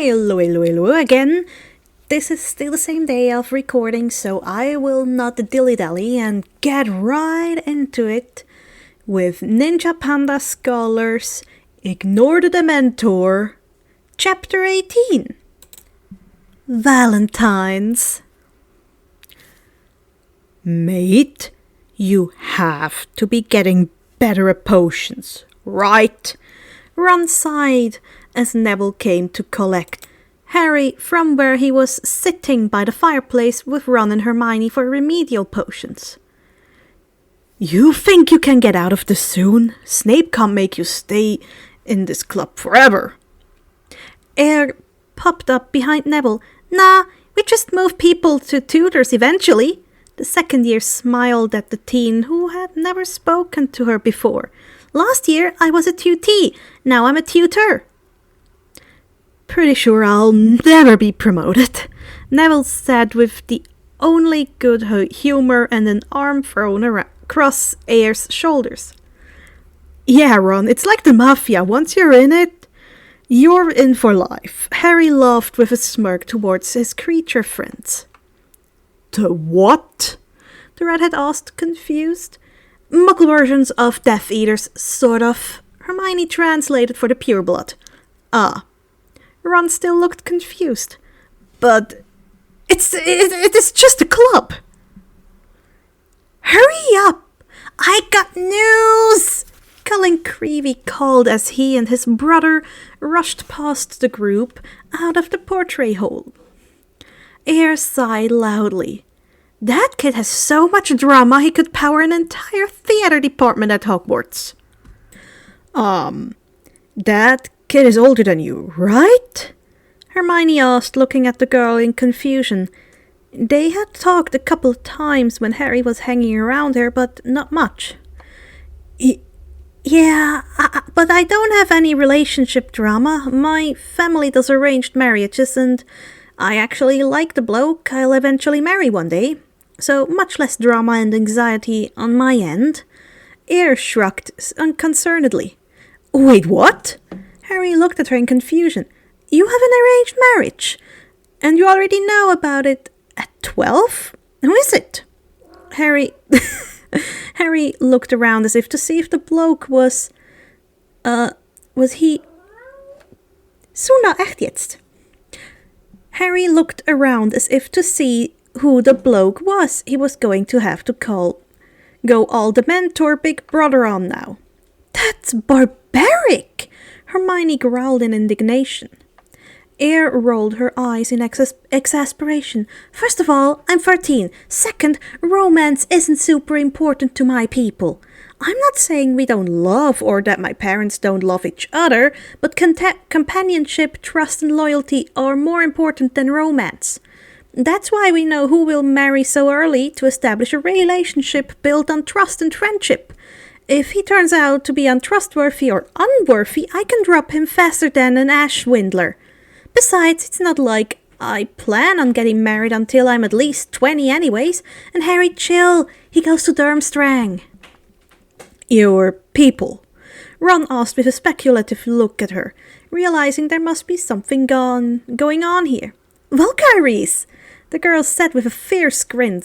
Hello again. This is still the same day of recording, so I will not dilly-dally and get right into it with NinjaPandaScholar's Ignore the Dementor, Chapter 18, Valentines. Mate, you have to be getting better at potions, right? Ron sighed as Neville came to collect Harry from where he was sitting by the fireplace with Ron and Hermione for remedial potions. You think you can get out of this soon? Snape can't make you stay in this club forever. Air popped up behind Neville. Nah, we just move people to tutors eventually. The second year smiled at the teen who had never spoken to her before. Last year I was a tutee, now I'm a tutor. Pretty sure I'll never be promoted, Neville said with the only good humor and an arm thrown across Air's shoulders. Yeah, Ron, it's like the mafia. Once you're in it, you're in for life. Harry laughed with a smirk towards his creature friends. The what? The redhead asked, confused. Muggle versions of Death Eaters, sort of. Hermione translated for the pureblood. Ah. Ron still looked confused. But it is just a club. Hurry up! I got news! Colin Creevy called as he and his brother rushed past the group out of the portrait hole. Air sighed loudly. That kid has so much drama he could power an entire theater department at Hogwarts. That kid is older than you, right? Hermione asked, looking at the girl in confusion. They had talked a couple of times when Harry was hanging around her, but not much. Yeah, but I don't have any relationship drama. My family does arranged marriages, and I actually like the bloke I'll eventually marry one day. So much less drama and anxiety on my end. Air shrugged unconcernedly. Wait, what? Harry looked at her in confusion. You have an arranged marriage? And you already know about it at 12? Who is it? Harry looked around as if to see if the bloke was he... Suna, echt jetzt? Harry looked around as if to see who the bloke was he was going to have to go all Dementor Big Brother on now. That's barbaric! Hermione growled in indignation. Air rolled her eyes in exasperation. First of all, I'm 13. Second, romance isn't super important to my people. I'm not saying we don't love or that my parents don't love each other, but companionship, trust and loyalty are more important than romance. That's why we know who will marry so early, to establish a relationship built on trust and friendship. If he turns out to be untrustworthy or unworthy, I can drop him faster than an ash swindler. Besides, it's not like I plan on getting married until I'm at least 20 anyways. And Harry, chill. He goes to Durmstrang. Your people? Ron asked with a speculative look at her, realizing there must be something going on here. Valkyries, the girl said with a fierce grin.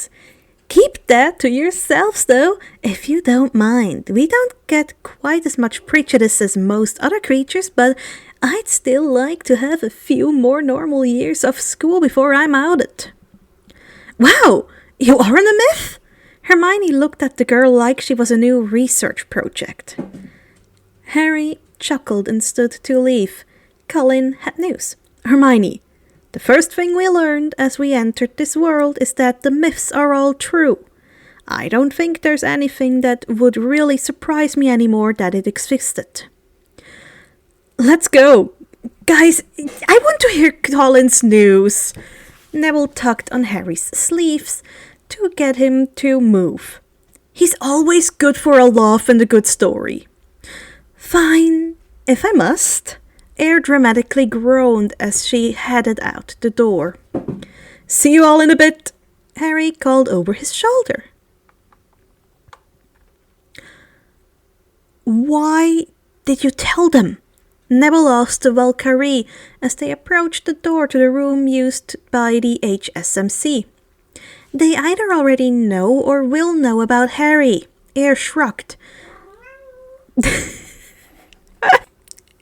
Keep that to yourselves, though, if you don't mind. We don't get quite as much prejudice as most other creatures, but I'd still like to have a few more normal years of school before I'm outed. Wow, you are in a myth? Hermione looked at the girl like she was a new research project. Harry chuckled and stood to leave. Colin had news. Hermione, the first thing we learned as we entered this world is that the myths are all true. I don't think there's anything that would really surprise me anymore that it existed. Let's go. Guys, I want to hear Colin's news. Neville tugged on Harry's sleeves to get him to move. He's always good for a laugh and a good story. Fine, if I must. Air dramatically groaned as she headed out the door. See you all in a bit, Harry called over his shoulder. Why did you tell them? Neville asked the Valkyrie as they approached the door to the room used by the HSMC. They either already know or will know about Harry. Air shrugged.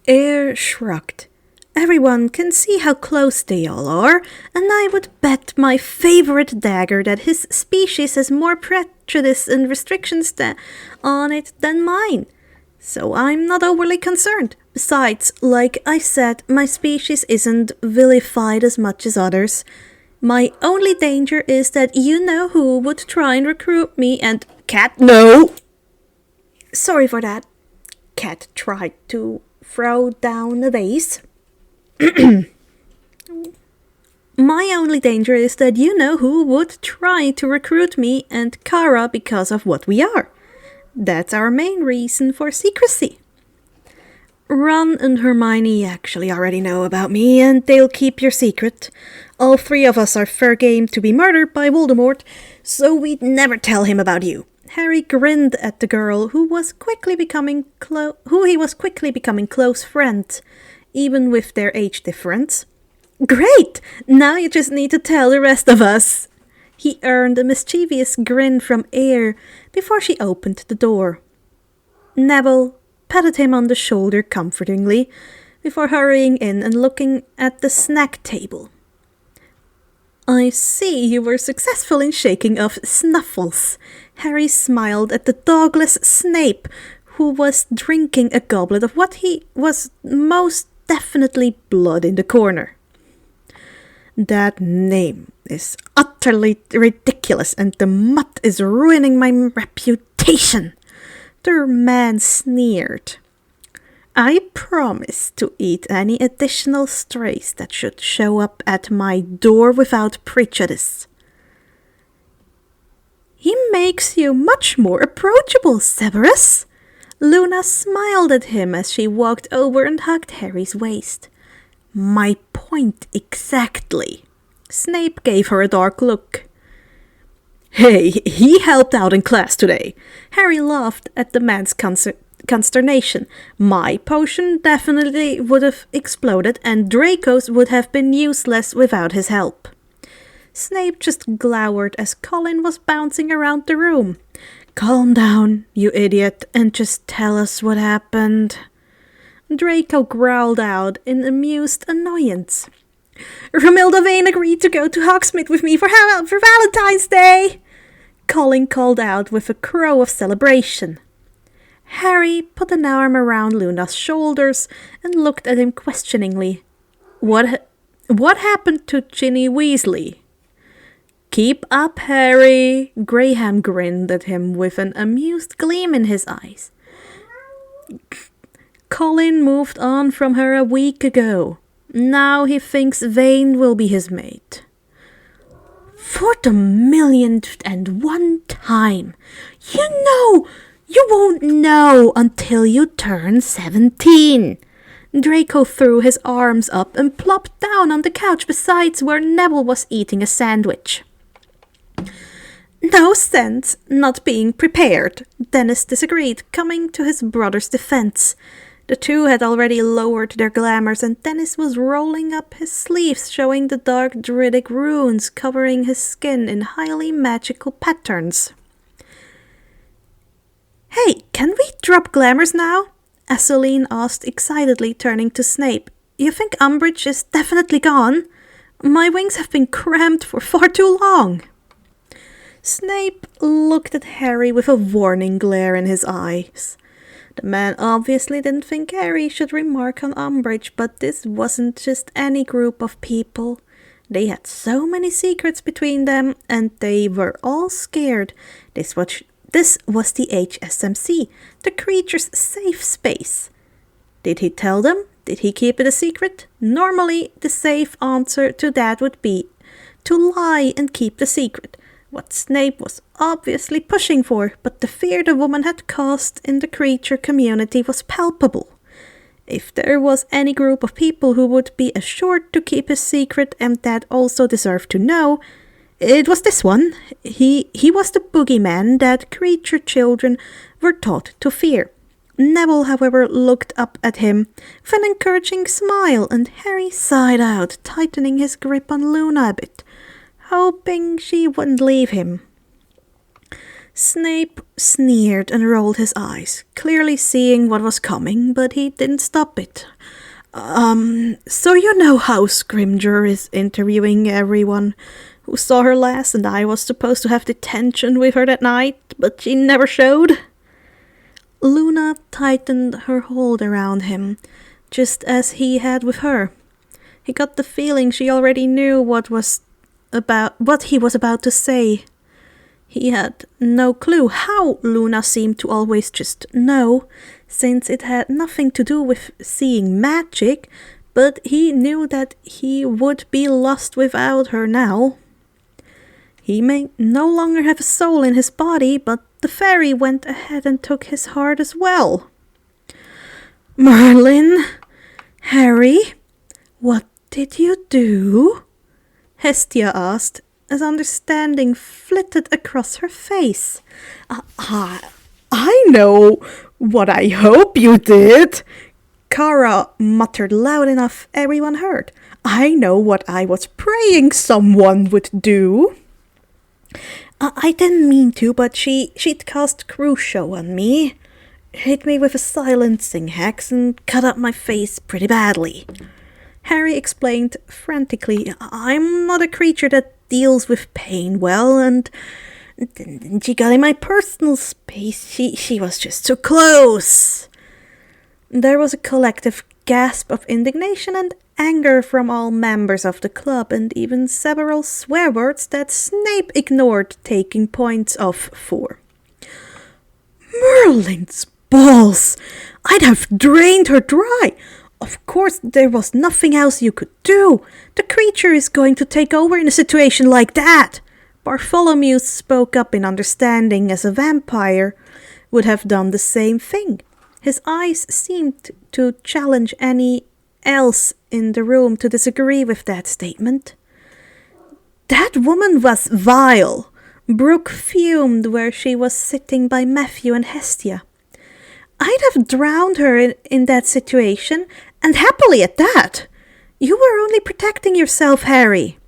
Air shrugged. Everyone can see how close they all are, and I would bet my favorite dagger that his species has more prejudice and restrictions on it than mine. So I'm not overly concerned. Besides, like I said, my species isn't vilified as much as others. My only danger is that you-know-who would try and recruit me and— Cat, no! Sorry for that. Cat tried to throw down a vase. My only danger is that you-know-who would try to recruit me and Kara because of what we are. That's our main reason for secrecy. Ron and Hermione actually already know about me, and they'll keep your secret. All three of us are fair game to be murdered by Voldemort, so we'd never tell him about you. Harry grinned at the girl who he was quickly becoming close friends, even with their age difference. Great! Now you just need to tell the rest of us. He earned a mischievous grin from Air before she opened the door. Neville patted him on the shoulder comfortingly before hurrying in and looking at the snack table. I see you were successful in shaking off Snuffles. Harry smiled at the dogless Snape, who was drinking a goblet of what he was most definitely blood in the corner. That name is utterly ridiculous, and the mutt is ruining my reputation. The man sneered. I promise to eat any additional strays that should show up at my door without prejudice. He makes you much more approachable, Severus. Luna smiled at him as she walked over and hugged Harry's waist. My point exactly. Snape gave her a dark look. Hey, he helped out in class today. Harry laughed at the man's consternation. My potion definitely would have exploded, and Draco's would have been useless without his help. Snape just glowered as Colin was bouncing around the room. Calm down, you idiot, and just tell us what happened. Draco growled out in amused annoyance. Romilda Vane agreed to go to Hogsmeade with me for Valentine's Day, Colin called out with a crow of celebration. Harry put an arm around Luna's shoulders and looked at him questioningly. What happened to Ginny Weasley? Keep up, Harry. Graham grinned at him with an amused gleam in his eyes. Colin moved on from her a week ago. Now he thinks Vane will be his mate. For the 1,000,001th time. You won't know until you turn 17. Draco threw his arms up and plopped down on the couch beside where Neville was eating a sandwich. No sense not being prepared, Dennis disagreed, coming to his brother's defense. The two had already lowered their glamours, and Dennis was rolling up his sleeves, showing the dark druidic runes covering his skin in highly magical patterns. Hey, can we drop glamours now? Adeline asked excitedly, turning to Snape. You think Umbridge is definitely gone? My wings have been cramped for far too long. Snape looked at Harry with a warning glare in his eyes. The man obviously didn't think Harry should remark on Umbridge, but this wasn't just any group of people. They had so many secrets between them, and they were all scared. This was the HSMC, the creature's safe space. Did he tell them? Did he keep it a secret? Normally, the safe answer to that would be to lie and keep the secret. What Snape was obviously pushing for, but the fear the woman had caused in the creature community was palpable. If there was any group of people who would be assured to keep his secret and that also deserved to know, it was this one. He was the boogeyman that creature children were taught to fear. Neville, however, looked up at him with an encouraging smile, and Harry sighed out, tightening his grip on Luna a bit, hoping she wouldn't leave him. Snape sneered and rolled his eyes, clearly seeing what was coming, but he didn't stop it. So you know how Scrimgeour is interviewing everyone who saw her last, and I was supposed to have detention with her that night, but she never showed? Luna tightened her hold around him, just as he had with her. He got the feeling she already knew what he was about to say. He had no clue how Luna seemed to always just know, since it had nothing to do with seeing magic, but he knew that he would be lost without her now. He may no longer have a soul in his body, but the fairy went ahead and took his heart as well. "Merlin, Harry, what did you do?" Hestia asked, as understanding flitted across her face. I know what I hope you did," Kara muttered loud enough everyone heard. "I know what I was praying someone would do." I didn't mean to, but she'd cast Crucio on me. Hit me with a silencing hex and cut up my face pretty badly. Harry explained frantically, "I'm not a creature that deals with pain well, and she got in my personal space. She was just so close." There was a collective gasp of indignation and anger from all members of the club, and even several swear words that Snape ignored, taking points off for. "Merlin's balls! I'd have drained her dry. Of course, there was nothing else you could do. The creature is going to take over in a situation like that." Bartholomew spoke up in understanding, as a vampire would have done the same thing. His eyes seemed to challenge any else in the room to disagree with that statement. "That woman was vile." Brooke fumed where she was sitting by Matthew and Hestia. "I'd have drowned her in that situation, and happily at that. You were only protecting yourself, Harry."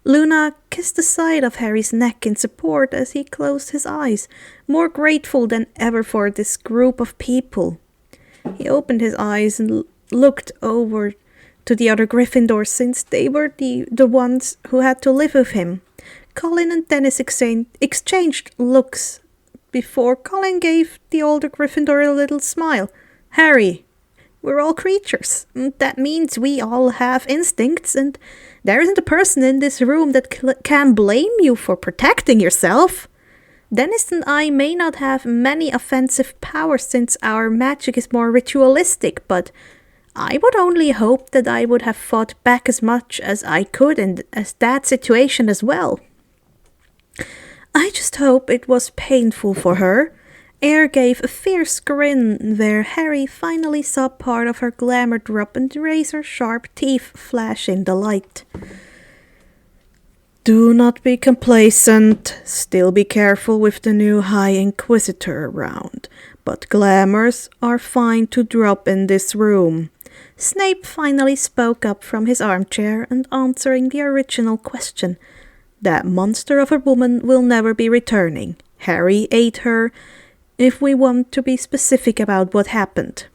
Luna kissed the side of Harry's neck in support as he closed his eyes, more grateful than ever for this group of people. He opened his eyes and looked over to the other Gryffindors, since they were the ones who had to live with him. Colin and Dennis exchanged looks before Colin gave the older Gryffindor a little smile. "Harry, we're all creatures. That means we all have instincts, and there isn't a person in this room that can blame you for protecting yourself. Dennis and I may not have many offensive powers since our magic is more ritualistic, but I would only hope that I would have fought back as much as I could in that situation as well." "I just hope it was painful for her." Air gave a fierce grin where Harry finally saw part of her glamour drop and razor-sharp teeth flash in the light. "Do not be complacent. Still be careful with the new High Inquisitor around. But glamours are fine to drop in this room." Snape finally spoke up from his armchair and answering the original question. "That monster of a woman will never be returning. Harry ate her, if we want to be specific about what happened,"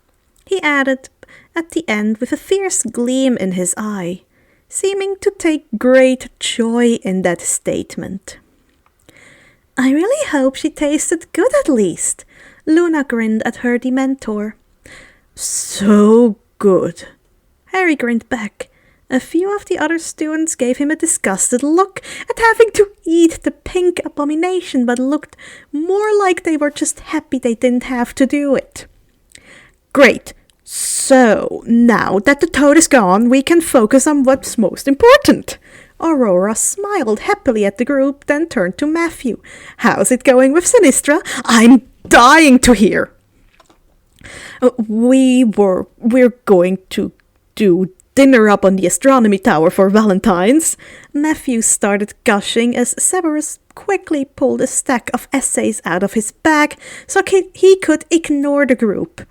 he added at the end with a fierce gleam in his eye, seeming to take great joy in that statement. "I really hope she tasted good at least." Luna grinned at her Dementor. "So good." Harry grinned back. A few of the other students gave him a disgusted look at having to eat the pink abomination, but looked more like they were just happy they didn't have to do it. "Great. So, now that the toad is gone, we can focus on what's most important." Aurora smiled happily at the group, then turned to Matthew. "How's it going with Sinistra? I'm dying to hear." We're going to do dinner up on the astronomy tower for Valentine's." Matthew started gushing as Severus quickly pulled a stack of essays out of his bag so he could ignore the group.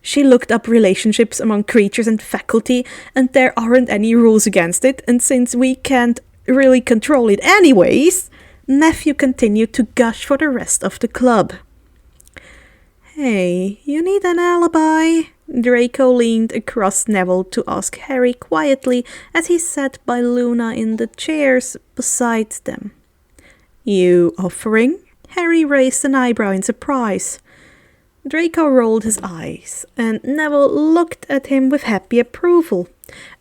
She looked up relationships among creatures and faculty, and there aren't any rules against it, and since we can't really control it anyways, Matthew continued to gush for the rest of the club. "Hey, you need an alibi?" Draco leaned across Neville to ask Harry quietly as he sat by Luna in the chairs beside them. "You offering?" Harry raised an eyebrow in surprise. Draco rolled his eyes, and Neville looked at him with happy approval.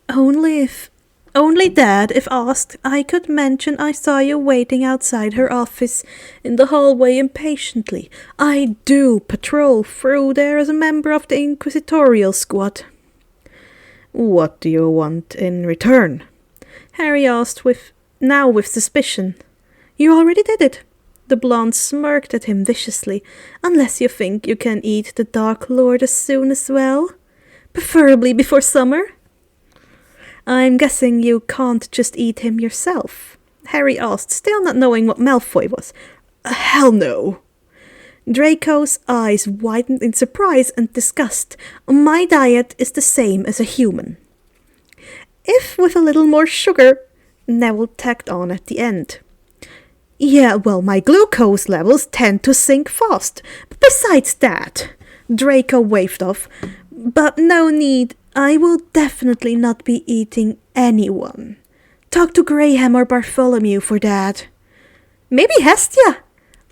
Only that, if asked, I could mention I saw you waiting outside her office in the hallway impatiently. I do patrol through there as a member of the Inquisitorial Squad." "What do you want in return?" Harry asked with suspicion. "You already did it." The blonde smirked at him viciously. "Unless you think you can eat the Dark Lord as soon as well? Preferably before summer?" "I'm guessing you can't just eat him yourself?" Harry asked, still not knowing what Malfoy was. "Hell no." Draco's eyes widened in surprise and disgust. "My diet is the same as a human." "If with a little more sugar," Neville tacked on at the end. "Yeah, well, my glucose levels tend to sink fast. But besides that," Draco waved off, "but no need. I will definitely not be eating anyone. Talk to Graham or Bartholomew for that." "Maybe Hestia?"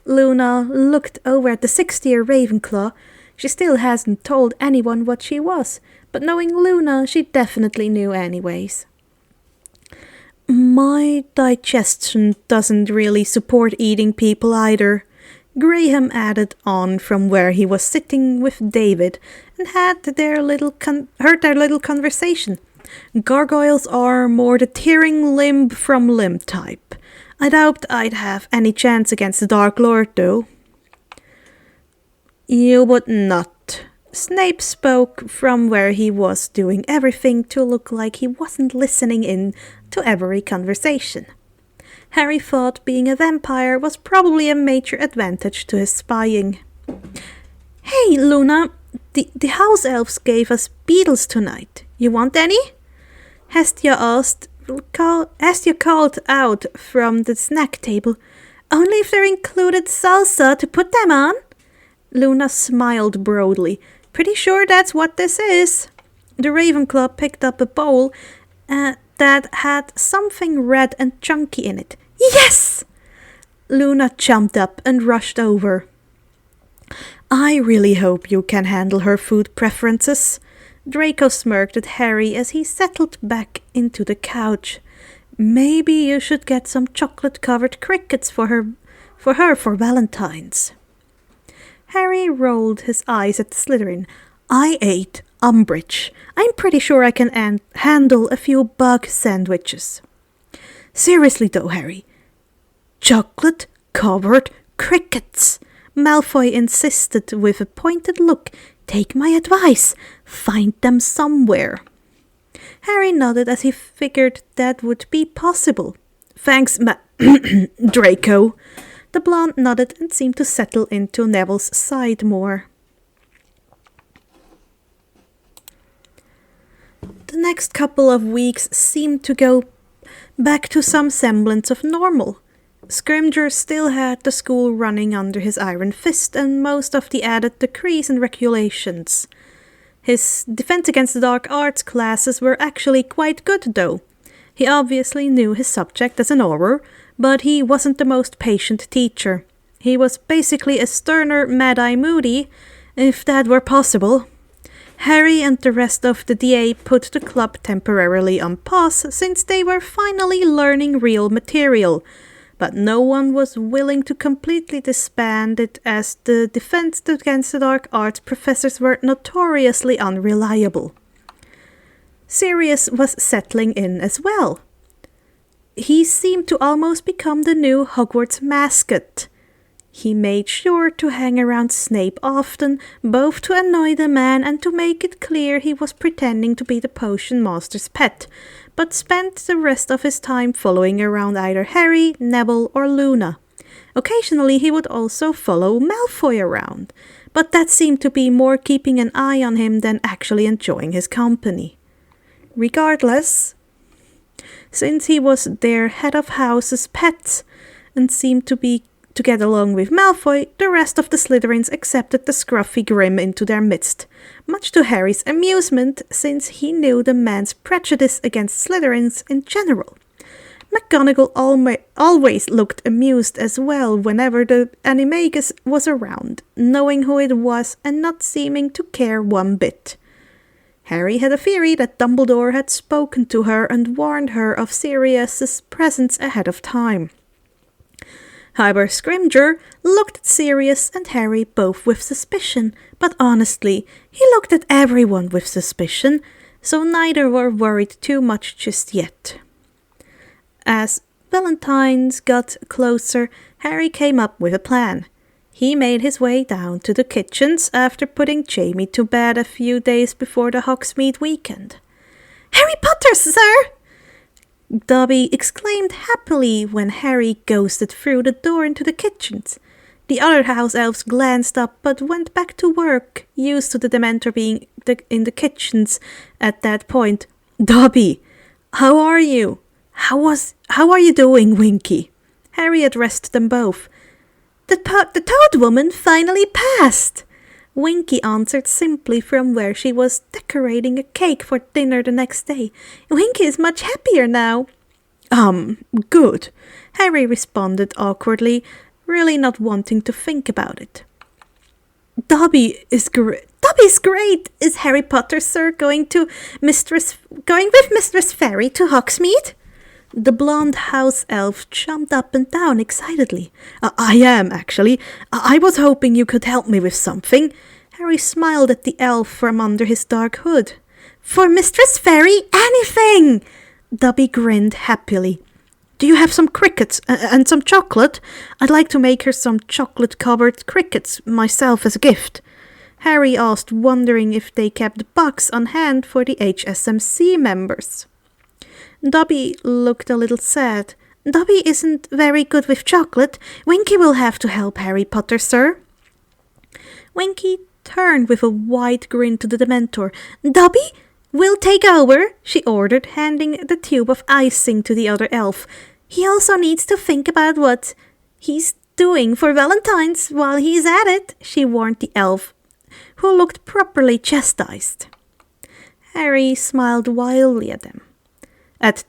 Luna looked over at the 6th-year Ravenclaw. She still hasn't told anyone what she was, but knowing Luna, she definitely knew anyways. "My digestion doesn't really support eating people either," Graham added on from where he was sitting with David and heard their little conversation. "Gargoyles are more the tearing limb from limb type. I doubt I'd have any chance against the Dark Lord, though." "You would not." Snape spoke from where he was, doing everything to look like he wasn't listening in to every conversation. Harry thought being a vampire was probably a major advantage to his spying. "Hey, Luna, the house elves gave us beetles tonight. You want any?" Hestia asked. Hestia called out from the snack table. "Only if they're included salsa to put them on." Luna smiled broadly. "Pretty sure that's what this is." The Ravenclaw picked up a bowl that had something red and chunky in it. "Yes!" Luna jumped up and rushed over. "I really hope you can handle her food preferences." Draco smirked at Harry as he settled back into the couch. "Maybe you should get some chocolate-covered crickets for her for Valentine's." Harry rolled his eyes at Slytherin. "I ate Umbridge. I'm pretty sure I can handle a few bug sandwiches." "Seriously though, Harry. Chocolate-covered crickets," Malfoy insisted with a pointed look. "Take my advice. Find them somewhere." Harry nodded as he figured that would be possible. "Thanks, Draco." The blonde nodded and seemed to settle into Neville's side more. The next couple of weeks seemed to go back to some semblance of normal. Scrimgeour still had the school running under his iron fist and most of the added decrees and regulations. His Defense Against the Dark Arts classes were actually quite good, though. He obviously knew his subject as an Auror, but he wasn't the most patient teacher. He was basically a sterner Mad-Eye Moody, if that were possible. Harry and the rest of the DA put the club temporarily on pause since they were finally learning real material, but no one was willing to completely disband it as the Defense Against the Dark Arts professors were notoriously unreliable. Sirius was settling in as well. He seemed to almost become the new Hogwarts mascot. He made sure to hang around Snape often, both to annoy the man and to make it clear he was pretending to be the potion master's pet, but spent the rest of his time following around either Harry, Neville or Luna. Occasionally he would also follow Malfoy around, but that seemed to be more keeping an eye on him than actually enjoying his company. Regardless, since he was their head of house's pet and seemed to get along with Malfoy, the rest of the Slytherins accepted the scruffy Grim into their midst, much to Harry's amusement, since he knew the man's prejudice against Slytherins in general. McGonagall always looked amused as well whenever the animagus was around, knowing who it was and not seeming to care one bit. Harry had a theory that Dumbledore had spoken to her and warned her of Sirius's presence ahead of time. However, Scrimgeour looked at Sirius and Harry both with suspicion, but honestly, he looked at everyone with suspicion, so neither were worried too much just yet. As Valentine's got closer, Harry came up with a plan. He made his way down to the kitchens after putting Jamie to bed a few days before the Hogsmeade weekend. "Harry Potter, sir!" Dobby exclaimed happily when Harry ghosted through the door into the kitchens. The other house elves glanced up but went back to work, used to the Dementor being in the kitchens at that point. "Dobby, how are you? How are you doing, Winky?" Harry addressed them both. The Toad Woman finally passed," Winky answered simply from where she was decorating a cake for dinner the next day. "Winky is much happier now." Good," Harry responded awkwardly, really not wanting to think about it. Dobby's great. Is Harry Potter, sir, going with Mistress Fairy to Hogsmeade?" The blonde house elf jumped up and down excitedly. I am, actually. I was hoping you could help me with something." Harry smiled at the elf from under his dark hood. "For Mistress Fairy, anything!" Dobby grinned happily. "Do you have some crickets and some chocolate? I'd like to make her some chocolate-covered crickets myself as a gift." Harry asked, wondering if they kept the box on hand for the HSMC members. Dobby looked a little sad. "Dobby isn't very good with chocolate. Winky will have to help Harry Potter, sir." Winky turned with a wide grin to the Dementor. "Dobby, we'll take over," she ordered, handing the tube of icing to the other elf. "He also needs to think about what he's doing for Valentine's while he's at it," she warned the elf, who looked properly chastised. Harry smiled wildly at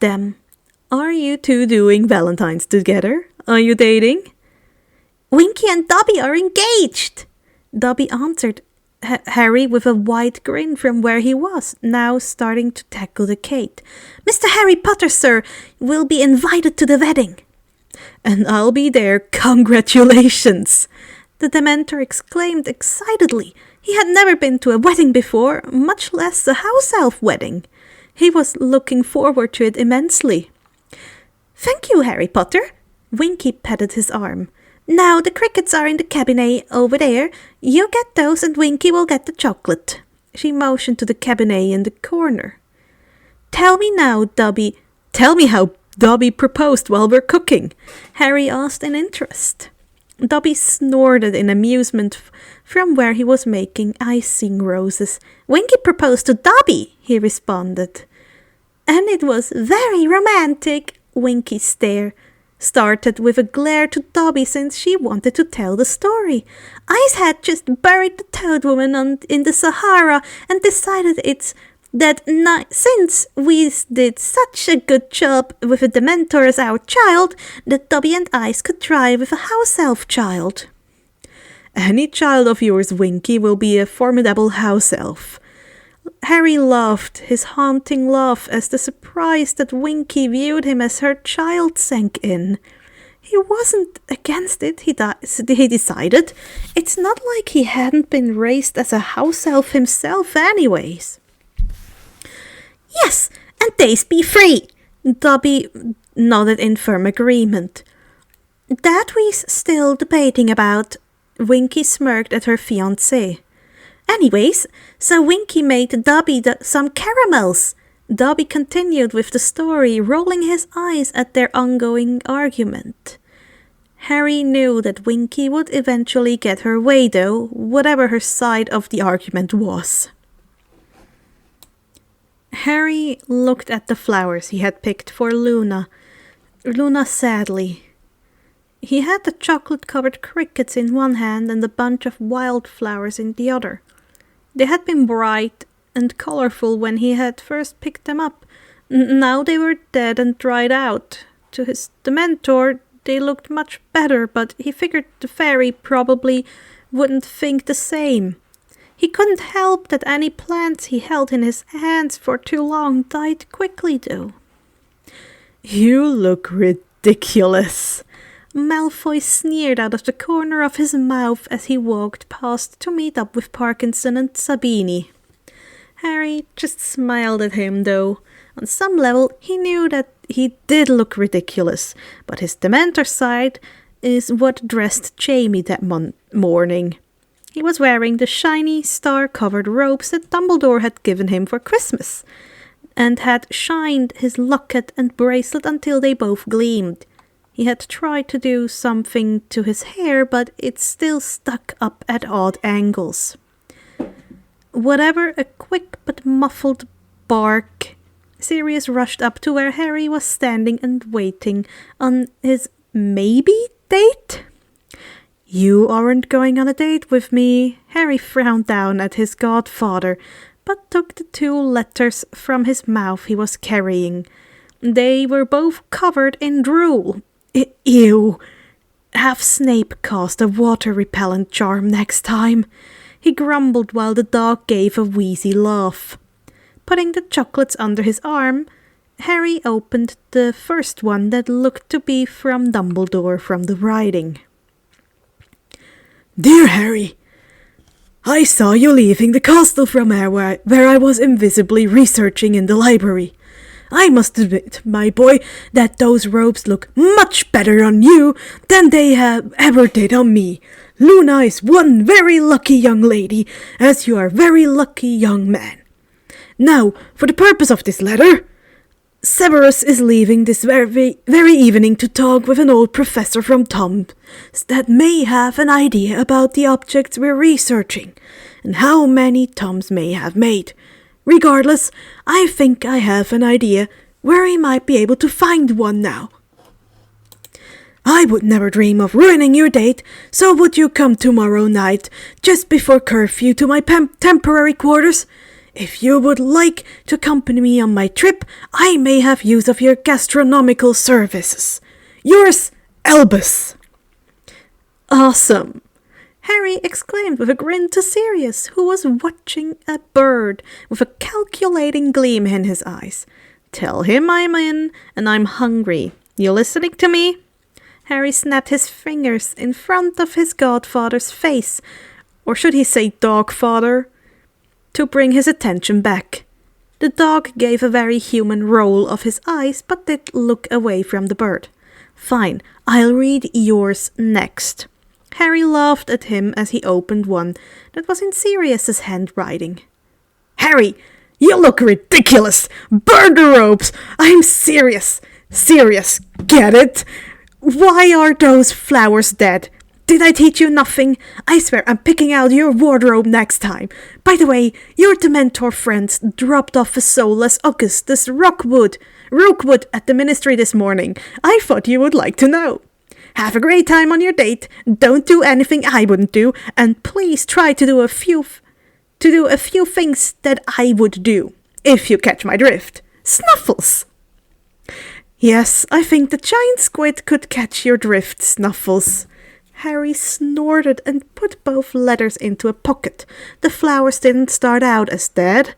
them. "Are you two doing Valentine's together? Are you dating?" "Winky and Dobby are engaged," Dobby answered Harry with a wide grin from where he was, now starting to tackle the cake. "Mr. Harry Potter, sir, will be invited to the wedding." "And I'll be there, congratulations!" the Dementor exclaimed excitedly. He had never been to a wedding before, much less a house elf wedding. He was looking forward to it immensely. "Thank you, Harry Potter." Winky patted his arm. "Now the crickets are in the cabinet over there. You get those and Winky will get the chocolate." She motioned to the cabinet in the corner. Tell me how Dobby proposed while we're cooking," Harry asked in interest. Dobby snorted in amusement from where he was making icing roses. "Winky proposed to Dobby," he responded. "And it was very romantic." Winky started with a glare to Dobby since she wanted to tell the story. "I had just buried the Toad Woman in the Sahara and decided since we did such a good job with a Dementor as our child, that Dobby and I could try with a house elf child." "Any child of yours, Winky, will be a formidable house elf." Harry laughed, his haunting laugh, as the surprise that Winky viewed him as her child sank in. He wasn't against it, he decided. It's not like he hadn't been raised as a house elf himself anyways. "Yes, and days be free," Dobby nodded in firm agreement. That we's still debating about. Winky smirked at her fiancé. Anyways, so Winky made Dobby some caramels. Dobby continued with the story, rolling his eyes at their ongoing argument. Harry knew that Winky would eventually get her way though, whatever her side of the argument was. Harry looked at the flowers he had picked for Luna sadly. He had the chocolate-covered crickets in one hand and the bunch of wildflowers in the other. They had been bright and colorful when he had first picked them up. Now they were dead and dried out. To his Dementor, they looked much better, but he figured the fairy probably wouldn't think the same. He couldn't help that any plants he held in his hands for too long died quickly, though. "You look ridiculous," Malfoy sneered out of the corner of his mouth as he walked past to meet up with Parkinson and Sabini. Harry just smiled at him, though. On some level, he knew that he did look ridiculous, but his Dementor side is what dressed Jamie that morning. He was wearing the shiny, star-covered robes that Dumbledore had given him for Christmas, and had shined his locket and bracelet until they both gleamed. He had tried to do something to his hair, but it still stuck up at odd angles. Whatever a quick but muffled bark, Sirius rushed up to where Harry was standing and waiting on his maybe date? "You aren't going on a date with me." Harry frowned down at his godfather, but took the 2 letters from his mouth he was carrying. They were both covered in drool. Ew. Have Snape cast a water-repellent charm next time, he grumbled while the dog gave a wheezy laugh. Putting the chocolates under his arm, Harry opened the first one that looked to be from Dumbledore from the writing. "Dear Harry, I saw you leaving the castle from where I was invisibly researching in the library. I must admit, my boy, that those robes look much better on you than they have ever did on me. Luna is one very lucky young lady, as you are a very lucky young man. Now, for the purpose of this letter, Severus is leaving this very evening to talk with an old professor from Tom's that may have an idea about the objects we're researching, and how many Toms may have made. Regardless, I think I have an idea where he might be able to find one now. I would never dream of ruining your date, so would you come tomorrow night, just before curfew, to my temporary quarters? If you would like to accompany me on my trip, I may have use of your gastronomical services. Yours, Albus." "Awesome!" Harry exclaimed with a grin to Sirius, who was watching a bird with a calculating gleam in his eyes. "Tell him I'm in, and I'm hungry. You listening to me?" Harry snapped his fingers in front of his godfather's face, or should he say dogfather, to bring his attention back. The dog gave a very human roll of his eyes, but did look away from the bird. "Fine, I'll read yours next." Harry laughed at him as he opened one that was in Sirius's handwriting. "Harry, you look ridiculous! Burn the robes! I'm serious! Serious, get it? Why are those flowers dead? Did I teach you nothing? I swear I'm picking out your wardrobe next time. By the way, your Dementor friends dropped off a soulless Augustus Rookwood at the ministry this morning. I thought you would like to know. Have a great time on your date. Don't do anything I wouldn't do, and please try to do a few things that I would do, if you catch my drift. Snuffles." "Yes, I think the giant squid could catch your drift, Snuffles." Harry snorted and put both letters into a pocket. The flowers didn't start out as dead.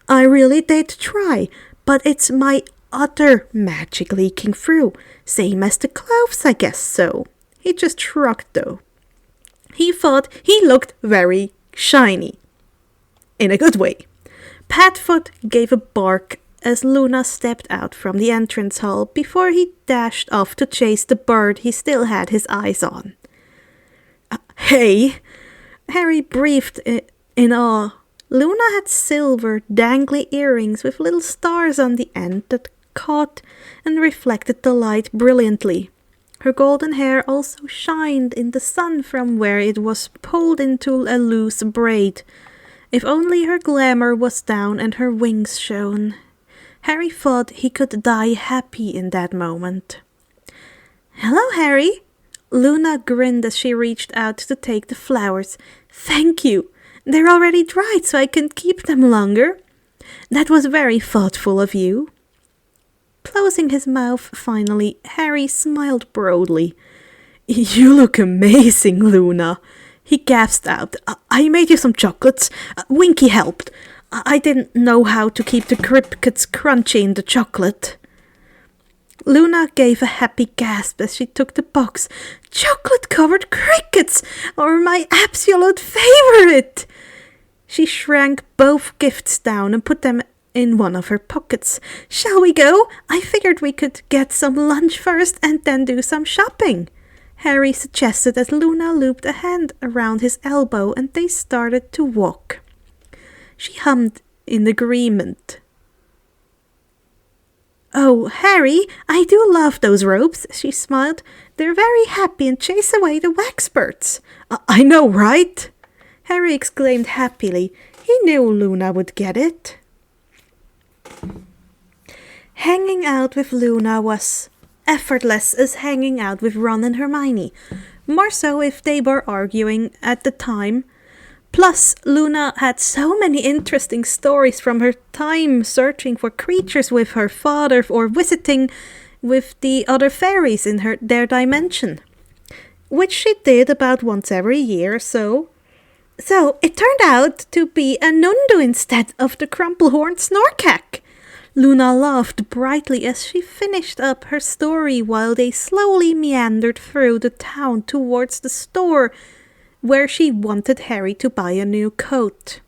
I really did try, but it's my other magic leaking through. Same as the clothes, I guess so. He just shrugged, though. He thought he looked very shiny. In a good way. Padfoot gave a bark as Luna stepped out from the entrance hall before he dashed off to chase the bird he still had his eyes on. Hey! Harry breathed in awe. Luna had silver, dangly earrings with little stars on the end that caught and reflected the light brilliantly. Her golden hair also shined in the sun from where it was pulled into a loose braid. If only her glamour was down and her wings shone. Harry thought he could die happy in that moment. "Hello, Harry!" Luna grinned as she reached out to take the flowers. "Thank you! They're already dried so I can keep them longer. That was very thoughtful of you." Closing his mouth finally, Harry smiled broadly. "You look amazing, Luna," he gasped out. "I made you some chocolates. Winky helped. I didn't know how to keep the crickets crunchy in the chocolate." Luna gave a happy gasp as she took the box. "Chocolate-covered crickets are my absolute favorite!" She shrank both gifts down and put them in one of her pockets. "Shall we go? I figured we could get some lunch first and then do some shopping," Harry suggested as Luna looped a hand around his elbow and they started to walk. She hummed in agreement. "Oh, Harry, I do love those robes," she smiled. "They're very happy and chase away the wax birds." I know, right?" Harry exclaimed happily. He knew Luna would get it. Hanging out with Luna was effortless as hanging out with Ron and Hermione, more so if they were arguing at the time. Plus, Luna had so many interesting stories from her time searching for creatures with her father or visiting with the other fairies in their dimension, which she did about once every year or so. So it turned out to be a Nundu instead of the crumple-horned Snorkack. Luna laughed brightly as she finished up her story while they slowly meandered through the town towards the store where she wanted Harry to buy a new coat.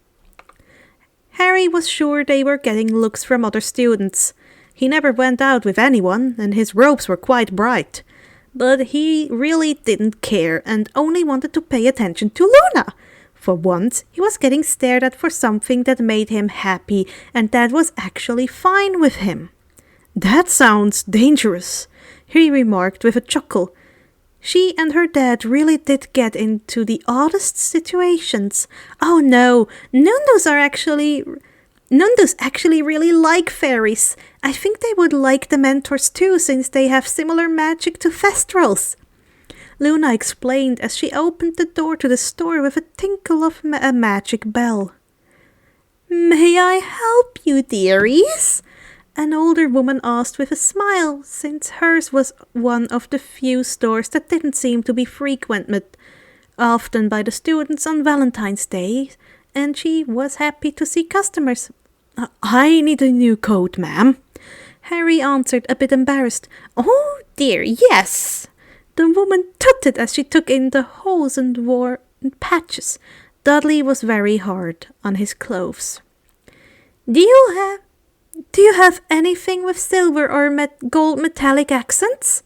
Harry was sure they were getting looks from other students. He never went out with anyone, and his robes were quite bright. But he really didn't care and only wanted to pay attention to Luna. For once, he was getting stared at for something that made him happy, and that was actually fine with him. "That sounds dangerous," he remarked with a chuckle. She and her dad really did get into the oddest situations. "Oh no, Nundus actually really like fairies. I think they would like Dementors too, since they have similar magic to Thestrals," Luna explained as she opened the door to the store with a tinkle of a magic bell. "May I help you, dearies?" an older woman asked with a smile, since hers was one of the few stores that didn't seem to be frequented often by the students on Valentine's Day, and she was happy to see customers. "I need a new coat, ma'am," Harry answered, a bit embarrassed. "Oh dear, yes," the woman tutted as she took in the holes and wore patches. Dudley was very hard on his clothes. Do you have anything with silver or gold metallic accents?"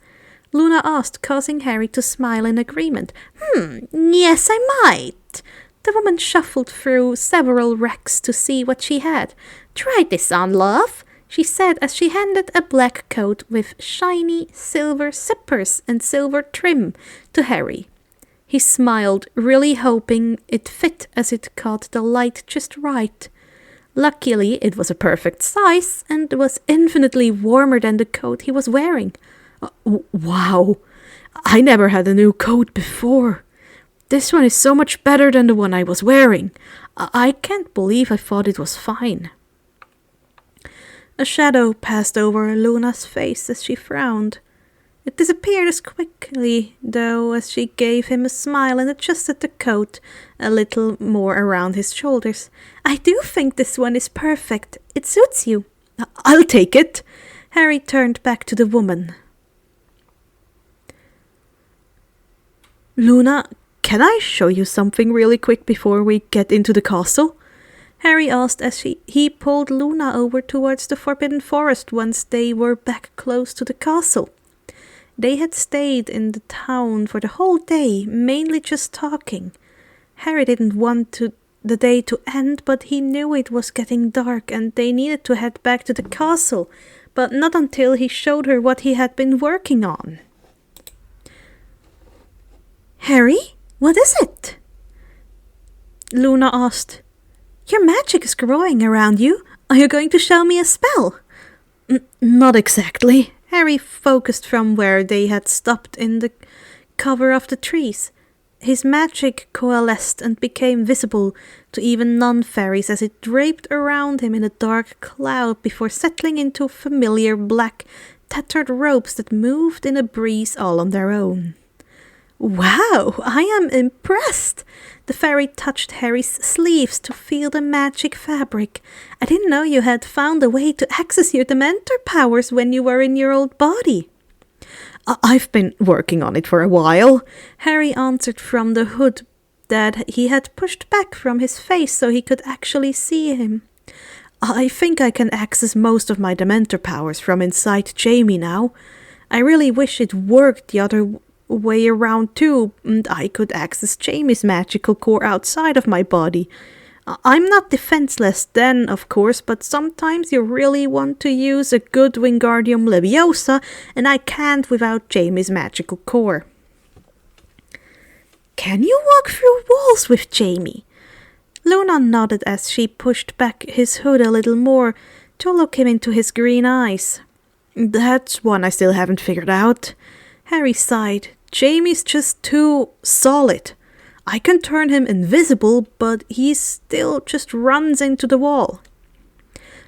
Luna asked, causing Harry to smile in agreement. Yes, I might." The woman shuffled through several racks to see what she had. "Try this on, love," she said as she handed a black coat with shiny silver zippers and silver trim to Harry. He smiled, really hoping it fit as it caught the light just right. Luckily, it was a perfect size and was infinitely warmer than the coat he was wearing. Wow, I never had a new coat before. This one is so much better than the one I was wearing. I can't believe I thought it was fine." A shadow passed over Luna's face as she frowned. It disappeared as quickly, though, as she gave him a smile and adjusted the coat a little more around his shoulders. "I do think this one is perfect. It suits you." "I'll take it." Harry turned back to the woman. "Luna, can I show you something really quick before we get into the castle?" Harry asked as he pulled Luna over towards the Forbidden Forest once they were back close to the castle. They had stayed in the town for the whole day, mainly just talking. Harry didn't want the day to end, but he knew it was getting dark and they needed to head back to the castle, but not until he showed her what he had been working on. "Harry, what is it?" Luna asked. "Your magic is growing around you. Are you going to show me a spell?" Not exactly." Harry focused from where they had stopped in the cover of the trees. His magic coalesced and became visible to even non-fairies as it draped around him in a dark cloud before settling into familiar black tattered ropes that moved in a breeze all on their own. "Wow, I am impressed!" The fairy touched Harry's sleeves to feel the magic fabric. "I didn't know you had found a way to access your Dementor powers when you were in your old body." "I've been working on it for a while," Harry answered from the hood that he had pushed back from his face so he could actually see him. "I think I can access most of my Dementor powers from inside Jamie now. I really wish it worked the other way around too, and I could access Jamie's magical core outside of my body. I'm not defenseless then, of course, but sometimes you really want to use a good Wingardium Leviosa, and I can't without Jamie's magical core." "Can you walk through walls with Jamie?" Luna nodded as she pushed back his hood a little more to look him into his green eyes. "That's one I still haven't figured out." Harry sighed. "Jamie's just too solid. I can turn him invisible, but he still just runs into the wall."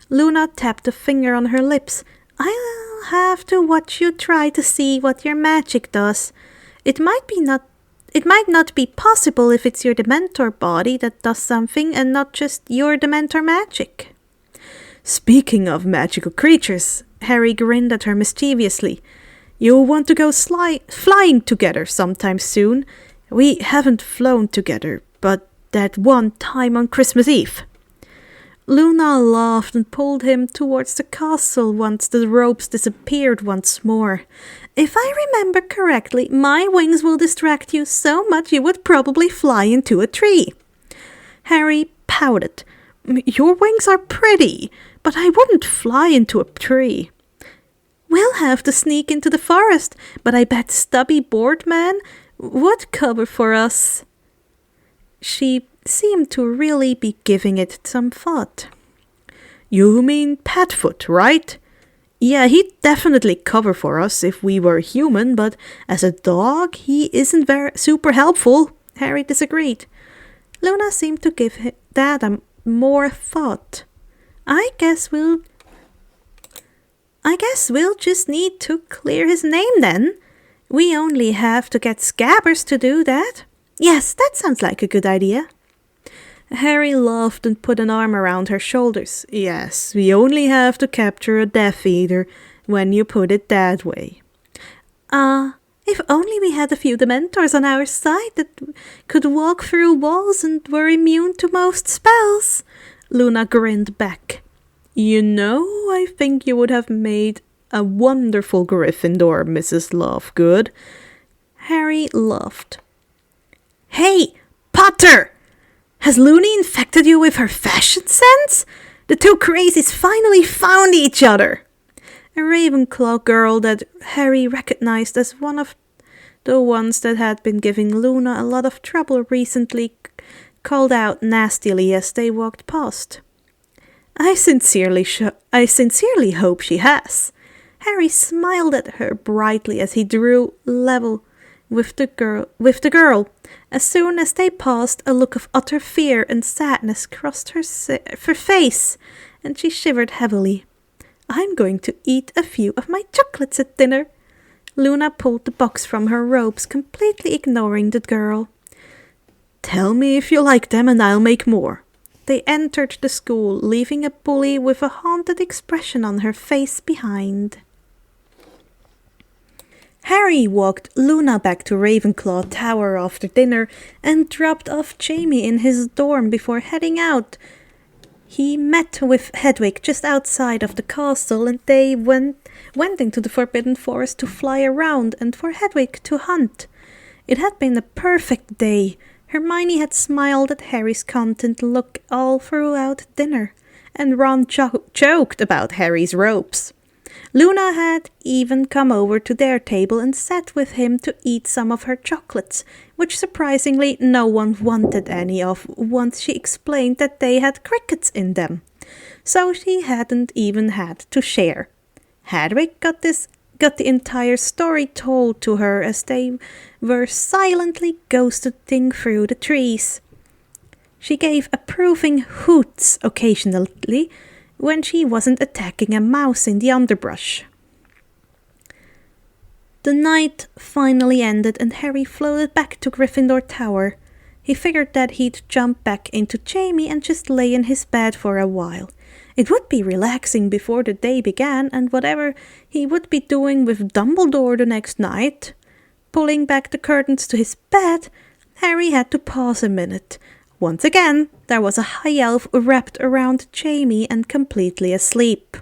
Luna tapped a finger on her lips. "I'll have to watch you try to see what your magic does. It might not be possible if it's your Dementor body that does something and not just your Dementor magic." "Speaking of magical creatures," Harry grinned at her mischievously, "you'll want to go flying together sometime soon. We haven't flown together, but that one time on Christmas Eve." Luna laughed and pulled him towards the castle once the ropes disappeared once more. "If I remember correctly, my wings will distract you so much you would probably fly into a tree." Harry pouted. "Your wings are pretty, but I wouldn't fly into a tree." "We'll have to sneak into the forest, but I bet Stubby Boardman would cover for us." She seemed to really be giving it some thought. "You mean Padfoot, right? Yeah, he'd definitely cover for us if we were human, but as a dog, he isn't very super helpful." Harry disagreed. Luna seemed to give that a more thought. I guess we'll just need to clear his name then. We only have to get Scabbers to do that." "Yes, that sounds like a good idea." Harry laughed and put an arm around her shoulders. "Yes, we only have to capture a Death Eater when you put it that way." If only we had a few Dementors on our side that could walk through walls and were immune to most spells." Luna grinned back. "You know, I think you would have made a wonderful Gryffindor, Mrs. Lovegood." Harry laughed. "Hey, Potter! Has Looney infected you with her fashion sense? The two crazies finally found each other." A Ravenclaw girl that Harry recognized as one of the ones that had been giving Luna a lot of trouble recently called out nastily as they walked past. I sincerely hope she has." Harry smiled at her brightly as he drew level with the girl. As soon as they passed, a look of utter fear and sadness crossed her face, and she shivered heavily. "I'm going to eat a few of my chocolates at dinner." Luna pulled the box from her robes, completely ignoring the girl. "Tell me if you like them and I'll make more." They entered the school, leaving a bully with a haunted expression on her face behind. Harry walked Luna back to Ravenclaw Tower after dinner and dropped off Jamie in his dorm before heading out He met with Hedwig just outside of the castle, and they went into the Forbidden Forest to fly around and for Hedwig to hunt. It had been a perfect day. Hermione had smiled at Harry's content look all throughout dinner, and Ron joked about Harry's ropes. Luna had even come over to their table and sat with him to eat some of her chocolates, which surprisingly no one wanted any of once she explained that they had crickets in them. So she hadn't even had to share. Hedwig got the entire story told to her as they were silently ghosting through the trees. She gave approving hoots occasionally when she wasn't attacking a mouse in the underbrush. The night finally ended and Harry floated back to Gryffindor Tower. He figured that he'd jump back into Jamie and just lay in his bed for a while. It would be relaxing before the day began, and whatever he would be doing with Dumbledore the next night. Pulling back the curtains to his bed, Harry had to pause a minute. Once again, there was a high elf wrapped around Jamie and completely asleep.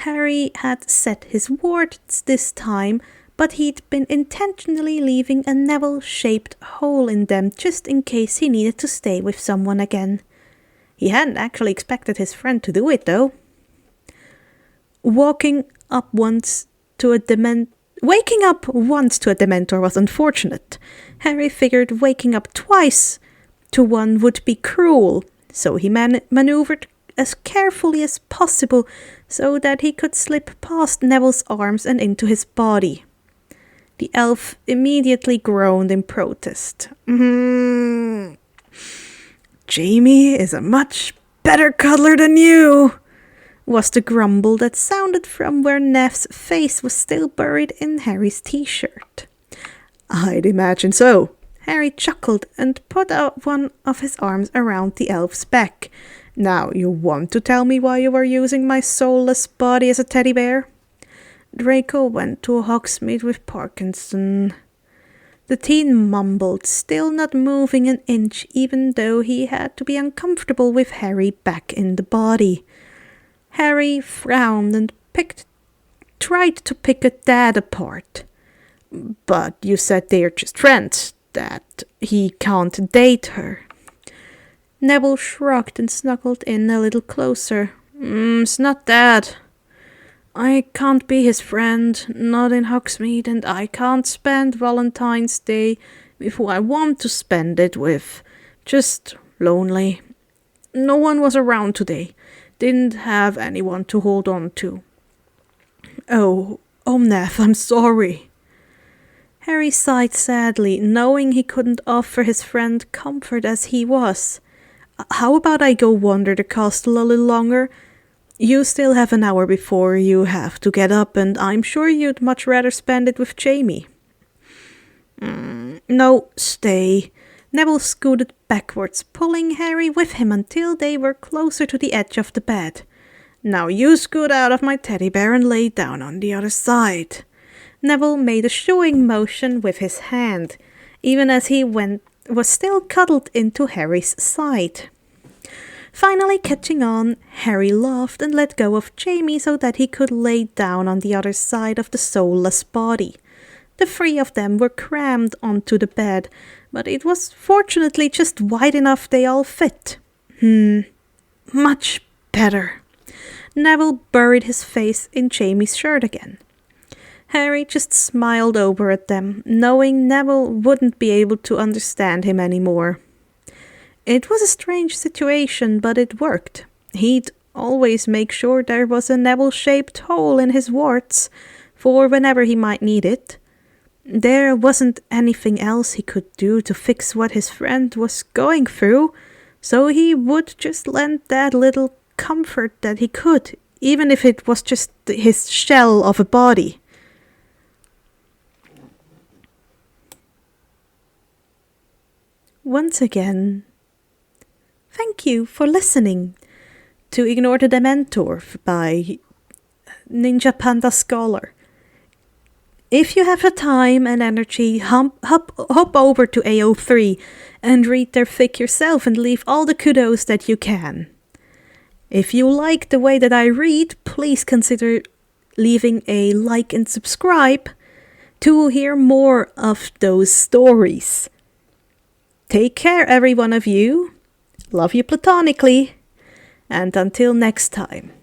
Harry had set his wards this time, but he'd been intentionally leaving a Neville-shaped hole in them just in case he needed to stay with someone again. He hadn't actually expected his friend to do it, though. Waking up once to a Dementor was unfortunate. Harry figured waking up twice to one would be cruel, so he maneuvered as carefully as possible so that he could slip past Neville's arms and into his body. The elf immediately groaned in protest. "Jamie is a much better cuddler than you," was the grumble that sounded from where Nev's face was still buried in Harry's t-shirt. "I'd imagine so." Harry chuckled and put out one of his arms around the elf's back. "Now, you want to tell me why you were using my soulless body as a teddy bear?" "Draco went to Hogsmeade with Parkinson." The teen mumbled, still not moving an inch, even though he had to be uncomfortable with Harry back in the body. Harry frowned and tried to pick a dad apart. "But you said they're just friends, that he can't date her." Neville shrugged and snuggled in a little closer. "It's not that. I can't be his friend, not in Hogsmeade, and I can't spend Valentine's Day with who I want to spend it with. Just lonely. No one was around today. Didn't have anyone to hold on to." Oh, Nev, I'm sorry." Harry sighed sadly, knowing he couldn't offer his friend comfort as he was. "How about I go wander the castle a little longer? You still have an hour before you have to get up, and I'm sure you'd much rather spend it with Jamie." "No, stay." Neville scooted backwards, pulling Harry with him until they were closer to the edge of the bed. "Now you scoot out of my teddy bear and lay down on the other side." Neville made a shooing motion with his hand, even as he was still cuddled into Harry's side. Finally catching on, Harry laughed and let go of Jamie so that he could lay down on the other side of the soulless body. The three of them were crammed onto the bed, but it was fortunately just wide enough they all fit. Much better. Neville buried his face in Jamie's shirt again. Harry just smiled over at them, knowing Neville wouldn't be able to understand him anymore. It was a strange situation, but it worked. He'd always make sure there was a Neville-shaped hole in his warts for whenever he might need it. There wasn't anything else he could do to fix what his friend was going through, so he would just lend that little comfort that he could, even if it was just his shell of a body. Once again, thank you for listening to Ignore the Dementor by NinjaPandaScholar. If you have the time and energy, hop over to AO3 and read their fic yourself and leave all the kudos that you can. If you like the way that I read, please consider leaving a like and subscribe to hear more of those stories. Take care, every one of you. Love you platonically. And until next time.